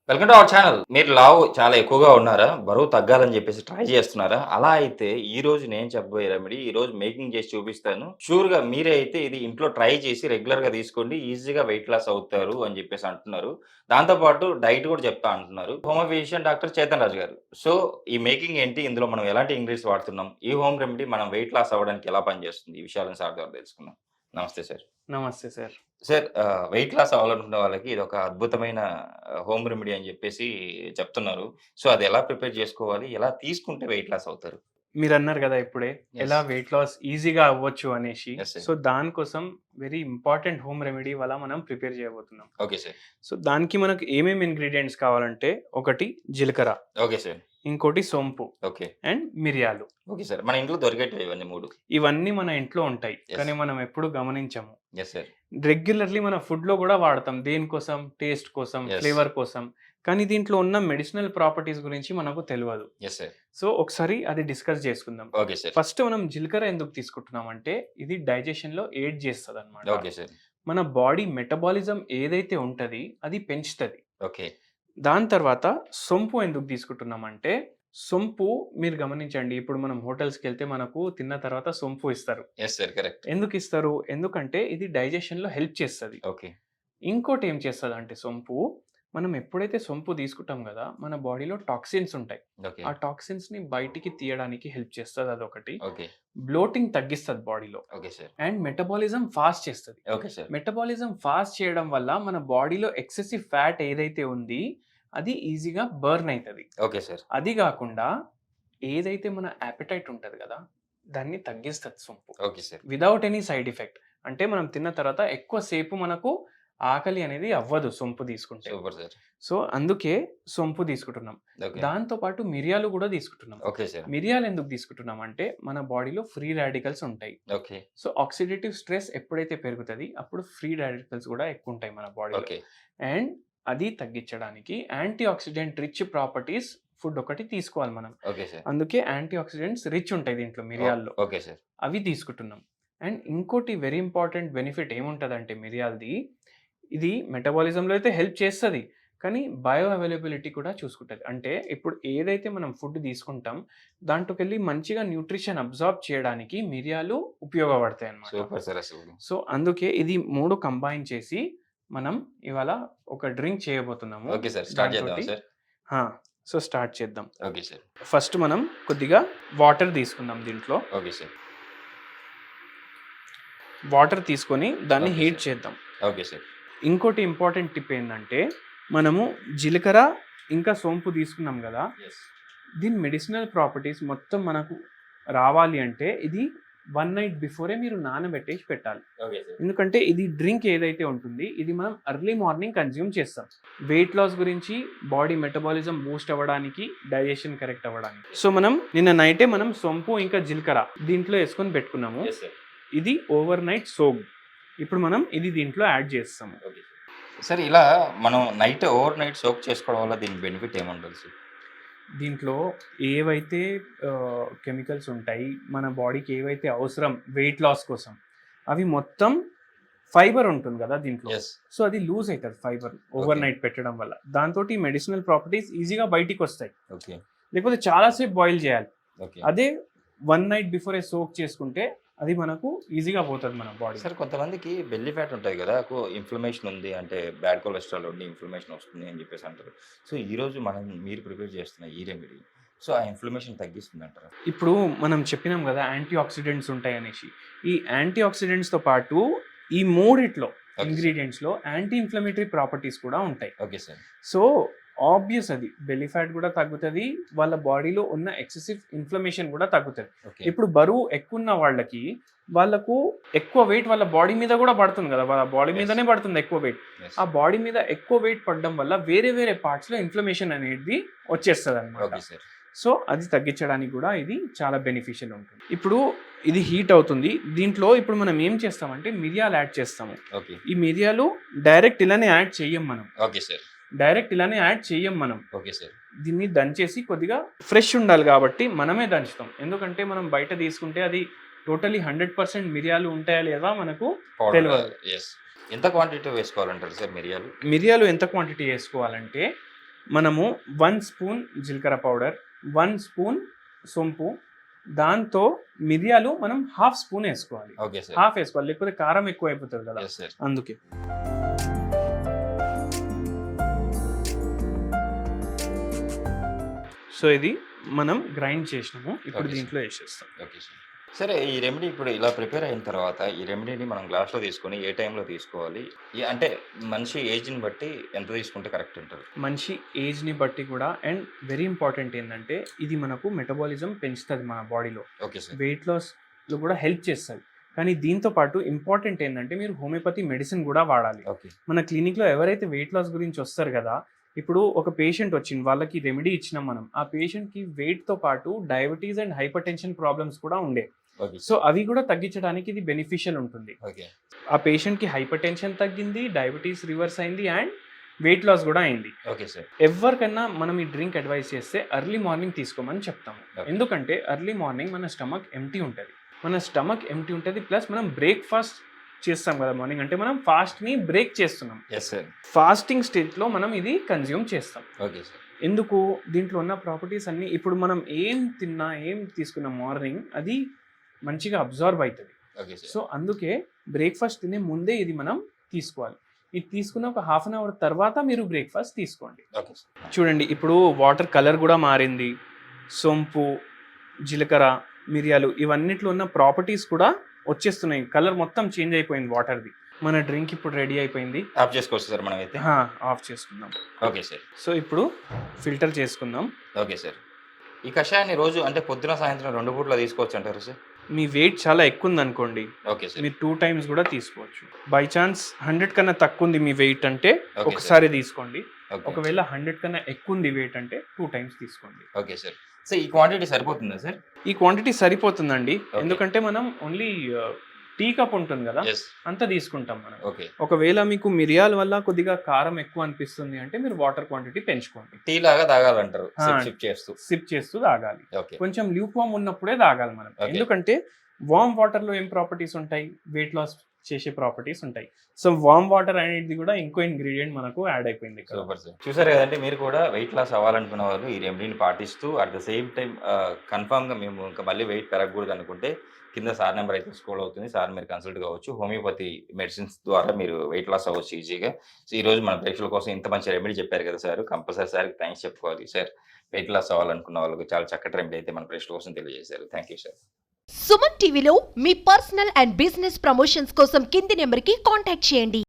Welcome to our channel. మీరు లావు చాలా ఎక్కువగా ఉన్నారా? బరువు తగ్గాలని చెప్పేసి ట్రై చేస్తున్నారా? అలా అయితే ఈరోజు నేను చెప్పబోయే రెమెడీ ఈరోజు మేకింగ్ చేసి చూపిస్తాను. షూర్‌గా మీరే అయితే ఇది ఇంట్లో ట్రై చేసి రెగ్యులర్‌గా తీసుకోండి. ఈజీగా వెయిట్ లాస్ అవుతారు అని చెప్పేసి అంటున్నారు. దాంతో పాటు డైట్ కూడా చెప్తా అంటున్నారు. హోమియో ఫిజిషియన్ డాక్టర్ చేతన్ రాజు గారు. సో, ఈ మేకింగ్ ఏంటి? ఇందులో మనం ఎలాంటి ఇంగ్రీడియెంట్స్ వాడుతున్నాం? ఈ హోమ్ రెమెడీ మనం వెయిట్ లాస్ అవ్వడానికి ఎలా పనిచేస్తుంది? ఈ విషయాలను సార్ ద్వారా తెలుసుకుందాం. నమస్తే సార్. నమస్తే సార్. సార్ వెయిట్ లాస్ అవ్వాలనుకునే వాళ్ళకి ఇదొక అద్భుతమైన హోమ్ రెమెడీ అని జెప్పేసి చెప్తున్నారు. సో, అది ఎలా ప్రిపేర్ చేసుకోవాలి? ఎలా తీసుకుంటే వెయిట్ లాస్ అవుతారు? మీరన్నారు గదా! ఇప్పుడే యెస్. ఎలా వెయిట్ లాస్ ఈజీగా అవ్వచ్చు అనేసి. Yes sir. సో, దానికోసం వెరీ ఇంపార్టెంట్ హోమ్ రెమెడీ ఇవాళ మనం ప్రిపేర్ చేయబోతున్నాం. Okay sir. సో, దానికి మనకు ఏమేమి ఇంగ్రీడియెంట్స్ కావాలంటే ఒకటి జీలకర్ర, ఓకే సార్. ఇంకోటి సోంపు ఓకే. అండ్ మిరియాలు. Okay sir. మన ఇంట్లో దొరికేటివే ఇవన్నీ 3. ఇవన్నీ మన ఇంట్లో ఉంటాయి. యెస్. కానీ మనం ఎప్పుడు గమనించము. Yes sir. రెగ్యులర్‌లీ మన ఫుడ్‌లో గూడా వాడతాం. దేనికోసం? టేస్ట్ కోసం, యెస్. ఫ్లేవర్ కోసం. కానీ దీంట్లో ఉన్న మెడిసినల్ ప్రాపర్టీస్ గురించి మనకు తెలవదు. Yes sir. సో, ఒకసారి అది డిస్కస్ చేసుకుందాం. Okay sir. ఫస్ట్ మనం జీలకర్ర ఎందుకు తీసుకుంటున్నామంటే ఇది డైజెషన్‌లో ఎయిడ్ చేస్తదనమాట. Okay sir. మన బాడీ మెటబాలిజం ఏదైతే ఉంటది అది పెంచుతది. ఓకే. దాని తర్వాత సొంపు ఎందుకు తీసుకుంటున్నామంటే సొంపు మీరు గమనించండి. ఇప్పుడు మనం హోటల్స్‌కెళ్తే మనకు తిన్న తర్వాత సొంపు ఇస్తారు. Yes sir. కరెక్ట్. ఎందుకు ఇస్తారు? ఎందుకంటే ఇది డైజెషన్‌లో హెల్ప్ చేస్తది. ఓకే. ఇంకోటి ఏం చేస్తదంటే సొంపు మనం ఎప్పుడైతే సొంపు తీసుకుంటాం గదా! మన బాడీలో టాక్సిన్స్ ఉంటాయి. ఓకే. ఆ టాక్సిన్స్‌ని బయటికి తీయడానికి హెల్ప్ చేస్తది అదొకటి. ఓకే. బ్లోటింగ్ తగ్గిస్తది బాడీలో. Okay sir. And metabolism fast చేస్తది. Okay sir. మెటబాలిజం ఫాస్ట్ చేయడం వల్ల మన బాడీలో ఎక్సెసివ్ ఫ్యాట్ ఏదైతే ఉంది అది ఈజీగా బర్న్ అయితది. Okay sir. అది గాకుండా ఏదైతే మన యాపెటైట్ ఉంటది గదా! దాన్ని తగ్గిస్తది సొంపు. Okay sir. Without any side effect. అంటే మనం తిన్న తర్వాత ఎక్కువ సేపు మనకు ఆకలి అనేది అవ్వదు సొంపు తీసుకుంటే. Super sir. సో, అందుకే సొంపు తీసుకుంటున్నాం. ఓకే. దాంతో పాటు మిరియాలు గూడా తీసుకుంటున్నాం. Okay sir. మిరియాలు ఎందుకు తీసుకుంటున్నాం అంటే మన బాడీలో ఫ్రీ రాడికల్స్ ఉంటాయి. ఓకే. సో, ఆక్సిడేటివ్ స్ట్రెస్ ఎప్పుడైతే పెరుగుతది అప్పుడు ఫ్రీ రాడికల్స్ గూడా ఎక్కువుంటాయి మన బాడీలో. ఓకే. అండ్ అది తగ్గించడానికి anti oxidant rich properties food ఒకటి తీసుకోవాలి మనం. Okay sir. అందుకే యాంటీ ఆక్సిడెంట్స్ రిచ్ ఉంటాయి దీంట్లో మిరియాల్లో. Okay sir. అవి తీసుకుంటున్నాం. అండ్ ఇంకోటి వెరీ ఇంపార్టెంట్ బెనిఫిట్ ఏముంటదంటే మిరియాలది, ఇది మెటబాలిజంలో అయితే హెల్ప్ చేస్తది. కానీ బయో అవైలబిలిటీ కూడా చూసుకుంటది. అంటే ఇప్పుడు ఏదైతే మనం ఫుడ్ తీసుకుంటాం దాంట్లోకెళ్ళి మంచిగా న్యూట్రిషన్ అబ్జార్బ్ చేయడానికి మిరియాలు ఉపయోగపడతాయన్నమాట. సూపర్ సార్ అసలు. సో, అందుకే ఇది 3 కంబైన్ చేసి మనం ఇవాళ ఒక డ్రింక్ చేయబోతున్నాము. Okay sir. స్టార్ట్ చేద్దామా దాంతోటి సార్? ఆ! సో, స్టార్ట్ చేద్దాం. Okay sir. ఫస్ట్ మనం కొద్దిగా వాటర్ తీసుకుందాం దీంట్లో. Okay sir. వాటర్ తీసుకొని దాన్ని ఓకే హీట్ సార్. చేద్దాం. Okay sir. ఇంకోటి ఇంపార్టెంట్ టిప్ ఏందంటే మనము జీలకర్ర ఇంకా సోంపు తీసుకున్నాం గదా! యెస్. దీని మెడిసినల్ ప్రాపర్టీస్ మొత్తం మనకు రావాలి అంటే ఇది 1 నైట్ బిఫోరే మీరు నానబెట్టేసి పెట్టాలి. Okay sir. ఎందుకంటే ఇది డ్రింక్ ఏదైతే ఉంటుంది ఇది మనం ఎర్లీ మార్నింగ్ కన్జ్యూమ్ చేస్తాం. వెయిట్ లాస్ గురించి, బాడీ మెటబాలిజం బూస్ట్ అవ్వడానికి, డైజెషన్ కరెక్ట్ అవ్వడానికి. సో, మనం నిన్న నైటే మనం సోంపు ఇంకా జీలకర్ర దీంట్లో యేసుకొని పెట్టుకున్నాము. Yes sir. ఇది ఓవర్ నైట్ సోక్డ్. ఇప్పుడు మనం ఇది దీంట్లో యాడ్ చేస్తాము. ఓకే. సార్ ఇలా మనం ఓవర్ నైట్ సోక్ చేసుకోవడం వల్ల దీని బెనిఫిట్ ఏముంటది సార్? దీంట్లో ఏవైతే కెమికల్స్ ఉంటాయి, మన బాడీకి ఏవైతే అవసరం వెయిట్ లాస్ కోసం, అవి మొత్తం ఫైబర్ ఉంటుంది గదా దీంట్లో. యెస్. సో, అది లూజ్ అయితది ఫైబర్ ఓవర్ ఓకే. నైట్ పెట్టడం వల్ల. దాంతోటి మెడిసినల్ ప్రాపర్టీస్ ఈజీగా బయటికొస్తాయి. ఓకే. లేకపోతే చాలా సేపు బాయిల్ చేయాలి. ఓకే. అదే 1 నైట్ బిఫోరే సోక్ చేసుకుంటే అది మనకు ఈజీగా పోతది మన బాడీ. సార్ కొంతమందికి బెల్లీ ఫ్యాట్ ఉంటది గదా! ఇన్‌ఫ్లమేషన్ ఉంది అంటే బ్యాడ్ కొలెస్ట్రాల్ ఉండి ఇన్‌ఫ్లమేషన్ వస్తుంది అని జెప్పేసి అంటారు. సో, ఈరోజు మీరు ప్రిపేర్ చేస్తున్న ఈ రెమెడీ సో, ఆ ఇన్‌ఫ్లమేషన్ తగ్గిస్తుందంటారా? ఇప్పుడు మనం చెప్పినాం గదా యాంటీ ఆక్సిడెంట్స్ ఉంటాయనేసి. ఈ యాంటీ ఆక్సిడెంట్స్‌తో పాటు ఈ మూడిట్లో ఓకే సార్. ఇంగ్రీడియెంట్స్‌లో యాంటీ ఇన్‌ఫ్లమేటరీ ప్రాపర్టీస్ కూడా ఉంటాయి. Okay sir. సో, ఆబ్వియస్ అది బెల్లీ ఫ్యాట్ కూడా తగ్గుతది. వాళ్ళ బాడీలో ఉన్న ఎక్సెసివ్ ఇన్‌ఫ్లమేషన్ కూడా తగ్గుతది. ఓకే. ఇప్పుడు బరువు ఎక్కువున్న వాళ్ళకు ఎక్కువ వెయిట్ వాళ్ళ బాడీ మీద కూడా పడుతుంది గదా! వాళ్ళ బాడీ యెస్. మీదనే పడుతుంది ఎక్కువ వెయిట్. యెస్. ఆ బాడీ మీద ఎక్కువ వెయిట్ పడడం వల్ల వేరే వేరే పార్ట్స్‌లో ఇన్‌ఫ్లమేషన్ అనేది వచ్చేస్తదన్నమాట. Okay sir. సో, అది తగ్గించడానికి కూడా ఇది చాలా బెనిఫిషియల్ ఉంటుంది. ఇప్పుడు ఇది హీట్ అవుతుంది. దీంట్లో ఇప్పుడు మనం ఏం చేస్తామంటే మిరియాలు యాడ్ చేస్తాము. ఓకే. ఈ మిరియాలు డైరెక్ట్ ఇలానే యాడ్ చెయ్యం మనం. Okay sir. Okay sir. దీన్ని దంచేసి కొద్దిగా ఫ్రెష్ ఉండాలి కాబట్టి మనమే దంచుతాం. ఎందుకంటే మనం బయట తీసుకుంటే అది టోటలీ 100% మిరియాలు ఉంటాయా లేదా మనకు పౌడర్. తెలవదు. యెస్. ఎంత క్వాంటిటీ వేసుకోవాలంటారు సార్ మిరియాలు? మిరియాలు ఎంత క్వాంటిటీ వేసుకోవాలంటే మనము 1 స్పూన్ జీలకర్ర పౌడర్, 1 స్పూన్ సొంపు, దాంతో మిరియాలు మనం హాఫ్ స్పూన్ వేసుకోవాలి. Okay sir. హాఫ్ వేసుకోవాలి, లేకపోతే కారం ఎక్కువ అయిపోతుంది కదా, ఎస్ సార్. అందుకే. సో ఇది మనం గ్రైండ్ చేసినాము, ఇప్పుడు Okay, దీంట్లో వేసేస్తాం. Okay sir. సరే, ఈ రెమెడీ ఇప్పుడు ఇలా ప్రిపేర్ అయిన తర్వాత ఈ రెమెడీని మనం గ్లాస్‌లో తీసుకొని ఏ టైంలో తీసుకోవాలి? అంటే మనిషి ఏజ్‌ని బట్టి ఎంత తీసుకుంటే కరెక్ట్ అంటారు? మనిషి ఏజ్ని బట్టి కూడా, అండ్ వెరీ ఇంపార్టెంట్ ఏంటంటే ఇది మనకు మెటబాలిజం పెంచుతుంది మన బాడీలో, ఓకే సార్. వెయిట్ లాస్లో కూడా హెల్ప్ చేస్తుంది. కానీ దీంతో పాటు ఇంపార్టెంట్ ఏంటంటే మీరు హోమియోపతి మెడిసిన్ కూడా వాడాలి. ఓకే. మన క్లినిక్లో ఎవరైతే వెయిట్ లాస్ గురించి వస్తారు కదా, ఇప్పుడు ఒక పేషెంట్ వచ్చింది, వాళ్ళకి రెమెడీ ఇచ్చినాం మనం, ఆ పేషెంట్కి వెయిట్తో పాటు diabetes and hyper tension problems కూడా ఉండే. ఓకే. సో అవి కూడా తగ్గించడానికి ఇది బెనిఫిషియల్ ఉంటుంది. ఓకే. ఆ పేషెంట్కి హైపర్ టెన్షన్ తగ్గింది, డయాబెటీస్ రివర్స్ అయింది, అండ్ వెయిట్ లాస్ కూడా అయింది. Okay sir. ఎవరికన్నా మనం ఈ డ్రింక్ అడ్వైస్ చేస్తే ఎర్లీ మార్నింగ్ తీసుకోమని చెప్తాము. Okay. ఎందుకంటే ఎర్లీ మార్నింగ్ మన స్టమక్ ఎంటీ ఉంటుంది, ప్లస్ మనం బ్రేక్ఫాస్ట్ చేస్తాం కదా మార్నింగ్, అంటే మనం ఫాస్ట్ని బ్రేక్ చేస్తున్నాం. Yes sir. ఫాస్టింగ్ స్టేట్లో మనం ఇది కన్జ్యూమ్ చేస్తాం. Okay sir. ఎందుకు? దీంట్లో ఉన్న ప్రాపర్టీస్ అన్నీ ఇప్పుడు మనం ఏం తిన్నా, ఏం తీసుకున్నా మార్నింగ్ అది మంచిగా అబ్జర్వ్ అవుతుంది. Okay sir. సో అందుకే బ్రేక్ఫాస్ట్ తినే ముందే ఇది మనం తీసుకోవాలి. ఇది తీసుకున్న ఒక హాఫ్ అన్ అవర్ తర్వాత మీరు బ్రేక్ఫాస్ట్ తీసుకోండి. Okay sir. చూడండి, ఇప్పుడు వాటర్ కలర్ కూడా మారింది, సొంపు, జీలకర్ర, మిరియాలు ఇవన్నిట్లో ఉన్న ప్రాపర్టీస్ కూడా వచ్చేస్తున్నాయి, కలర్ మొత్తం చేంజ్ అయిపోయింది వాటర్ది. మన డ్రింక్ ఇప్పుడు రెడీ అయిపోయింది. ఆఫ్ చేసుకోవచ్చు సార్ మనం అయితే? ఆఫ్ చేసుకుందాం. Okay sir. సో ఇప్పుడు ఫిల్టర్ చేసుకుందాం. Okay sir. ఈ కషాయాన్ని రోజు అంటే పొద్దున సాయంత్రం 2 పూట్ల తీసుకోవచ్చు అంటారు సార్? మీ వెయిట్ చాలా ఎక్కువ ఉంది అనుకోండి, ఓకే సార్. మీరు 2 times కూడా తీసుకోవచ్చు. బై ఛాన్స్ 100 కన్నా తక్కువ ఉంది మీ వెయిట్ అంటే Okay, ఒకసారి తీసుకోండి. ఓకే. ఒకవేళ 100 కన్నా ఎక్కువ ఉంది వెయిట్ అంటే 2 times తీసుకోండి. Okay sir. సో ఈ క్వాంటిటీ సరిపోతుందా సార్? ఈ క్వాంటిటీ సరిపోతుందండి, ఎందుకంటే మనం ఓన్లీ టీ కప్ ఉంటుంది కదా, ఎస్. అంత తీసుకుంటాం మనం. ఓకే. ఒకవేళ మీకు మిరియాల వల్ల కొద్దిగా కారం ఎక్కువ అనిపిస్తుంది అంటే మీరు వాటర్ క్వాంటిటీ పెంచుకోండి. టీ లాగా తాగాలంటారు ఆ. సిప్ చేస్తూ? సిప్ చేస్తూ తాగాలి. ఓకే. కొంచెం ల్యూక్ వామ్ ఉన్నప్పుడే తాగాలి మనం. Okay. ఎందుకంటే వామ్ వాటర్ లో ఏం ప్రాపర్టీస్ ఉంటాయి? వెయిట్ లాస్ చేసే ప్రాపర్టీస్ ఉంటాయి. సో వామ్ వాటర్ అనేది కూడా ఇంకో ఇంగ్రీడియంట్ మనకు యాడ్ అయిపోయింది ఇక్కడ. Super sir. చూసారు కదండి, మీరు కూడా వెయిట్ లాస్ అవ్వాలనుకున్న వాళ్ళు ఈ రెమెడీని పాటిస్తూ అట్ ద సేమ్ టైం కన్ఫామ్గా మేము ఇంకా మళ్ళీ వెయిట్ పెరగకూడదు అనుకుంటే కింద సార్ నెంబర్ అయితే స్క్రోల్ అవుతుంది, సార్ మీరు కన్సల్ట్ కావచ్చు. హోమియోపతి మెడిసిన్స్ ద్వారా మీరు వెయిట్ లాస్ అవ్వచ్చు ఈజీగా. సో ఈ రోజు మన ప్రేక్షకుల కోసం ఇంత మంచి రెమెడీ చెప్పారు కదా సార్, కంపల్సరీ సార్కి థ్యాంక్స్ చెప్పుకోవాలి. సార్ వెయిట్ లాస్ అవ్వాలనుకున్న వాళ్ళకి చాలా చక్కటి రెమెడీ అయితే మన ప్రేక్షకుల కోసం తెలియజేశారు. Thank you sir. సుమన్ టీవీలో మీ పర్సనల్ అండ్ బిజినెస్ ప్రమోషన్స్ కోసం కింది నెంబర్కి కాంటాక్ట్ చేయండి.